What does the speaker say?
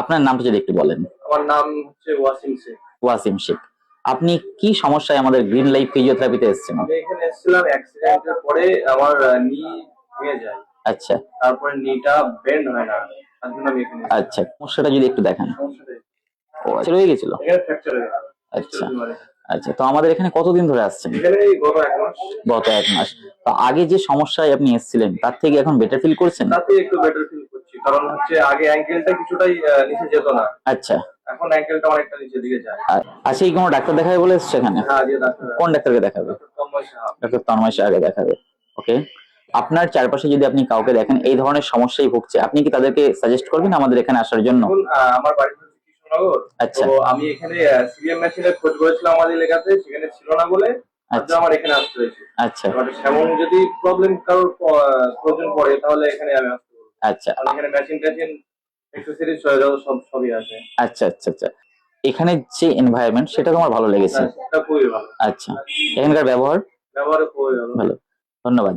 আপনার নামটা যদি একটু বলেন। আমার নাম হচ্ছে ওয়াসিম শেখ। ওয়াসিম শেখ। আপনি কি সমস্যায় আমাদের গ্রিন লাইফ ফিজিওথেরাপিতে এসেছেন? আমি এখানে এসেছিলাম অ্যাক্সিডেন্টের পরে, আমার নি ভেঙে যায়। আচ্ছা তারপরে নিটা বেন্ড হয় না, তার জন্য আমি এখানে এসেছিলাম। আচ্ছা, সমস্যাটা যদি একটু দেখান। সমস্যাটা ও আচ্ছা, রয়ে গেছিল। এখানে ফ্র্যাকচার হয়ে গেল। আচ্ছা আচ্ছা, তো আমাদের এখানে কতদিন ধরে আসছেন? এখানে এই গত 1 মাস। গত 1 মাস। তো আগে যে সমস্যায় আপনি এসেছিলেন তার থেকে এখন বেটার ফিল করছেন? তাতে একটু বেটার ফিল করছি, কারণ হচ্ছে আগে অ্যাঙ্কেলটা কিছুটাই নিচে যেত না, আচ্ছা এখন অ্যাঙ্কেলটা অনেকটা নিচের দিকে যায়। আচ্ছা, এই কোনো ডাক্তার দেখাবে বলে এসছো এখানে? হ্যাঁ, যে ডাক্তার, কোন ডাক্তারকে দেখাবে? তন্ময় সাহা। ডক্টর তন্ময় সাহাকে দেখাবে। ওকে। আপনার চারপাশে যদি আপনি কাউকে দেখেন এই ধরনের সমস্যায় ভুগছে, আপনি কি তাদেরকে সাজেস্ট করবেন আমাদের এখানে আসার জন্য? এখন আমার বাড়ি হচ্ছে কৃষ্ণনগর। আচ্ছা তো আমি এখানে সিবিএম মেশিনের খোঁজ করেছিলাম আমাদের এলাকাতে, সেখানে ছিল না বলে আচ্ছা আমার এখানে আসতে হয়েছে। আচ্ছা এবার সেমন যদি প্রবলেম কারোর প্রয়োজন পড়ে, তাহলে এখানে আমি আসতে পারবো। আচ্ছা কারণ এখানে মেশিন টেশিন এক্সেসরিজ সবই আছে। আচ্ছা আচ্ছা আচ্ছা, এখানে যে এনভায়রনমেন্ট সেটা তোমার ভালো লেগেছে? সেটা খুবই ভালো। আচ্ছা, এখানকার ব্যবহার? ব্যবহারে খুবই ভালো। ভালো, ধন্যবাদ।